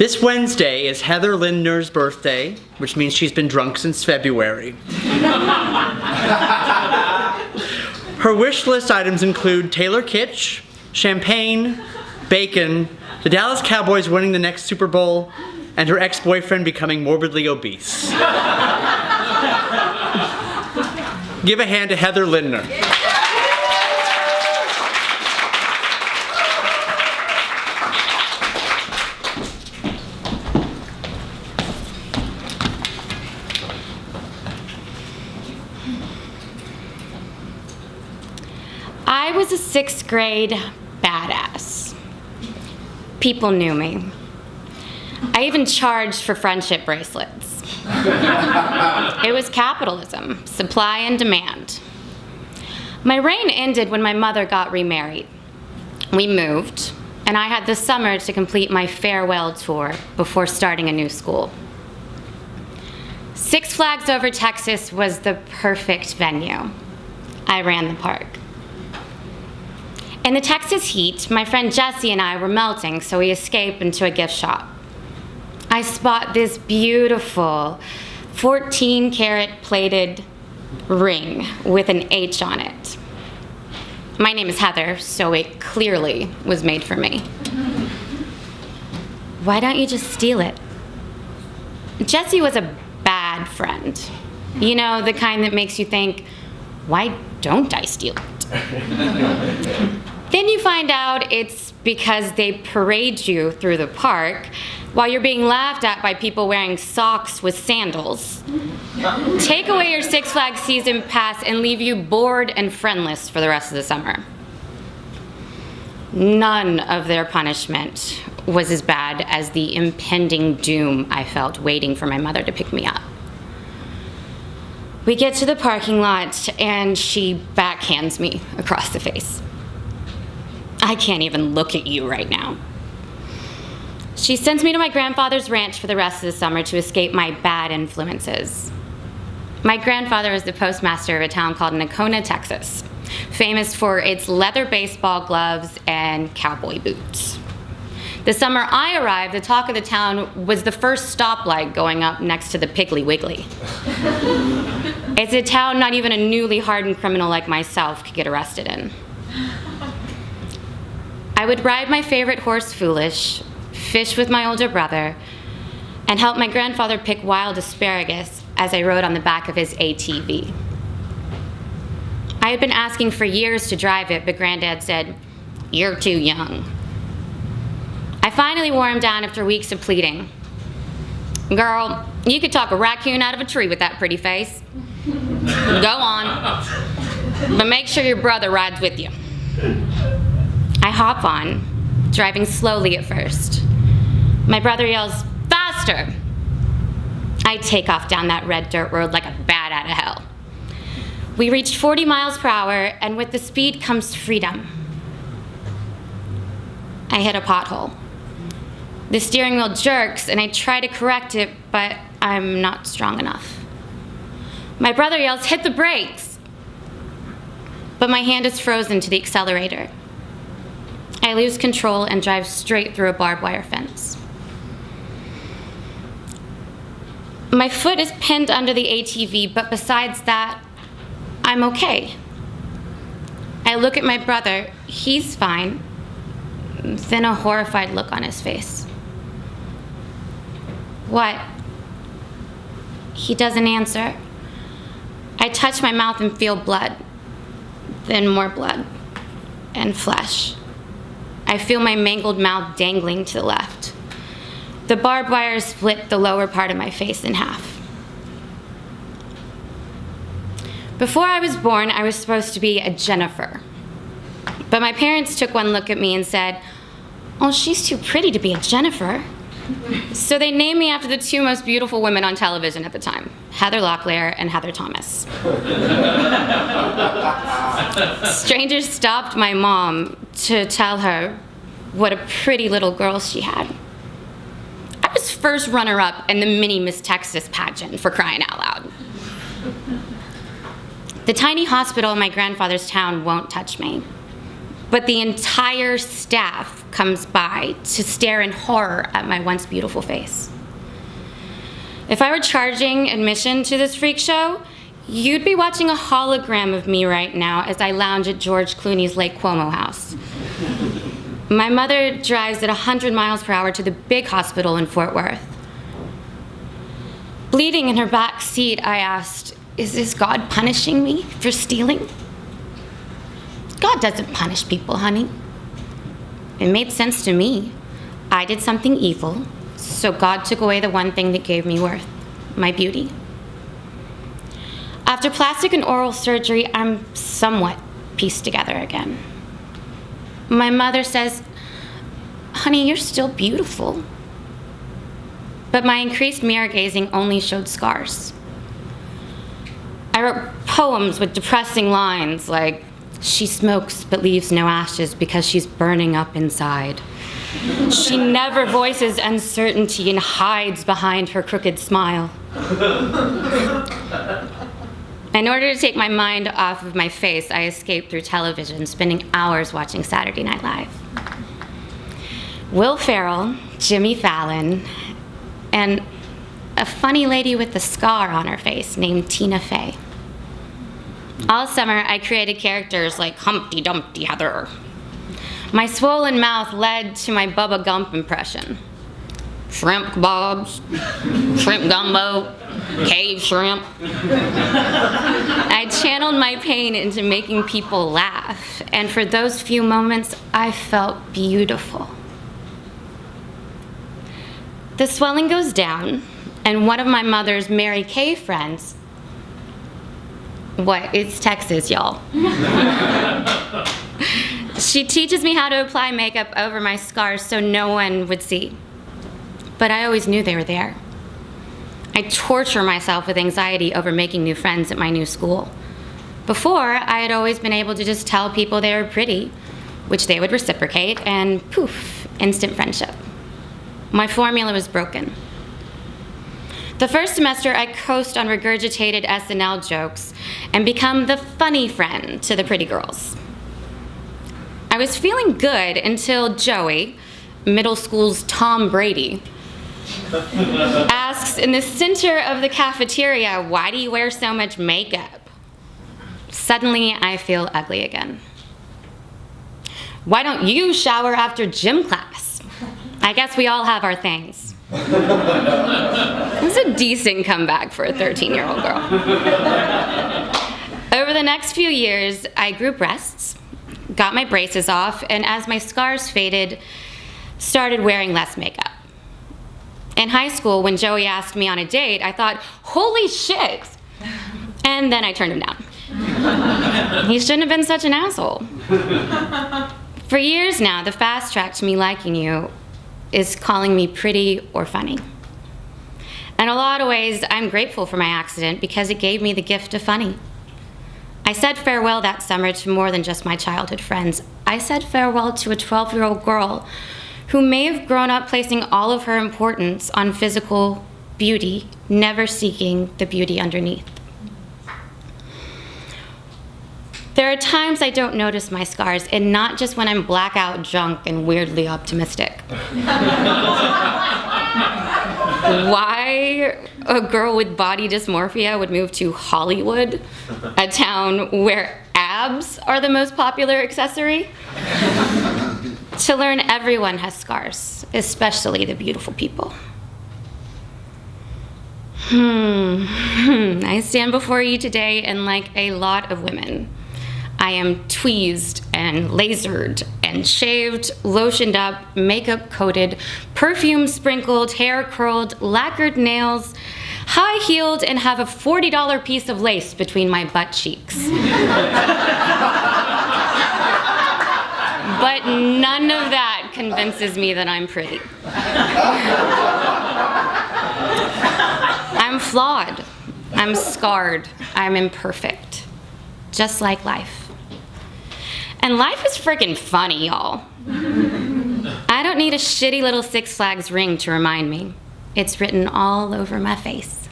This Wednesday is Heather Lindner's birthday, which means she's been drunk since February. Her wish list items include Taylor Kitsch, champagne, bacon, the Dallas Cowboys winning the next Super Bowl, and her ex-boyfriend becoming morbidly obese. Give a hand to Heather Lindner. I was a 6th grade badass. People knew me. I even charged for friendship bracelets. It was capitalism, supply and demand. My reign ended when my mother got remarried. We moved, and I had the summer to complete my farewell tour before starting a new school. Six Flags Over Texas was the perfect venue. I ran the park. In the Texas heat, my friend Jesse and I were melting, so we escaped into a gift shop. I spot this beautiful 14-karat plated ring with an H on it. My name is Heather, so it clearly was made for me. Why don't you just steal it? Jesse was a bad friend. You know, the kind that makes you think, why don't I steal it? Then you find out it's because they parade you through the park while you're being laughed at by people wearing socks with sandals, take away your Six Flags season pass, and leave you bored and friendless for the rest of the summer. None of their punishment was as bad as the impending doom I felt waiting for my mother to pick me up. We get to the parking lot, and she backhands me across the face. I can't even look at you right now. She sends me to my grandfather's ranch for the rest of the summer to escape my bad influences. My grandfather was the postmaster of a town called Nocona, Texas, famous for its leather baseball gloves and cowboy boots. The summer I arrived, the talk of the town was the first stoplight going up next to the Piggly Wiggly. It's a town not even a newly hardened criminal like myself could get arrested in. I would ride my favorite horse Foolish, fish with my older brother, and help my grandfather pick wild asparagus as I rode on the back of his ATV. I had been asking for years to drive it, but Granddad said, "You're too young." I finally wore him down after weeks of pleading. "Girl, you could talk a raccoon out of a tree with that pretty face. Go on, but make sure your brother rides with you." I hop on, driving slowly at first. My brother yells, "Faster!" I take off down that red dirt road like a bat out of hell. We reached 40 miles per hour, and with the speed comes freedom. I hit a pothole. The steering wheel jerks, and I try to correct it, but I'm not strong enough. My brother yells, "Hit the brakes!" But my hand is frozen to the accelerator. I lose control and drive straight through a barbed wire fence. My foot is pinned under the ATV, but besides that, I'm okay. I look at my brother. He's fine. Then a horrified look on his face. "What?" He doesn't answer. I touch my mouth and feel blood, then more blood and flesh. I feel my mangled mouth dangling to the left. The barbed wire split the lower part of my face in half. Before I was born, I was supposed to be a Jennifer. But my parents took one look at me and said, "Oh, she's too pretty to be a Jennifer." So they named me after the two most beautiful women on television at the time, Heather Locklear and Heather Thomas. Strangers stopped my mom to tell her what a pretty little girl she had. I was first runner-up in the mini Miss Texas pageant, for crying out loud. The tiny hospital in my grandfather's town won't touch me. but the entire staff comes by to stare in horror at my once beautiful face. If I were charging admission to this freak show, you'd be watching a hologram of me right now as I lounge at George Clooney's Lake Como house. My mother drives at 100 miles per hour to the big hospital in Fort Worth. Bleeding in her back seat, I asked, "Is this God punishing me for stealing?" God doesn't punish people, honey. It made sense to me. I did something evil, so God took away the one thing that gave me worth, my beauty. After plastic and oral surgery, I'm somewhat pieced together again. My mother says, "Honey, you're still beautiful." But my increased mirror gazing only showed scars. I wrote poems with depressing lines like, "She smokes but leaves no ashes because she's burning up inside. She never voices uncertainty and hides behind her crooked smile." In order to take my mind off of my face, I escaped through television, spending hours watching Saturday Night Live. Will Ferrell, Jimmy Fallon, and a funny lady with a scar on her face named Tina Fey. All summer, I created characters like Humpty Dumpty Heather. My swollen mouth led to my Bubba Gump impression. Shrimp kebabs, shrimp gumbo, cave shrimp. I channeled my pain into making people laugh, and for those few moments, I felt beautiful. The swelling goes down, and one of my mother's Mary Kay friends, it's Texas, y'all. She teaches me how to apply makeup over my scars so no one would see. But I always knew they were there. I torture myself with anxiety over making new friends at my new school. Before, I had always been able to just tell people they were pretty, which they would reciprocate, and poof, instant friendship. My formula was broken. The first semester, I coast on regurgitated SNL jokes and become the funny friend to the pretty girls. I was feeling good until Joey, middle school's Tom Brady, asks in the center of the cafeteria, "Why do you wear so much makeup?" Suddenly, I feel ugly again. "Why don't you shower after gym class?" I guess we all have our things. It's a decent comeback for a 13-year-old girl. Over the next few years, I grew breasts, got my braces off, and as my scars faded, started wearing less makeup. In high school, when Joey asked me on a date, I thought, "Holy shit!" And then I turned him down. He shouldn't have been such an asshole. For years now, the fast track to me liking you is calling me pretty or funny. In a lot of ways, I'm grateful for my accident because it gave me the gift of funny. I said farewell that summer to more than just my childhood friends. I said farewell to a 12-year-old girl who may have grown up placing all of her importance on physical beauty, never seeking the beauty underneath. There are times I don't notice my scars, and not just when I'm blackout drunk and weirdly optimistic. Why a girl with body dysmorphia would move to Hollywood, a town where abs are the most popular accessory? To learn everyone has scars, especially the beautiful people. I stand before you today, and like a lot of women, I am tweezed and lasered and shaved, lotioned up, makeup coated, perfume sprinkled, hair curled, lacquered nails, high heeled, and have a $40 piece of lace between my butt cheeks. But none of that convinces me that I'm pretty. I'm flawed. I'm scarred. I'm imperfect. Just like life. And life is freaking funny, y'all. I don't need a shitty little Six Flags ring to remind me. It's written all over my face.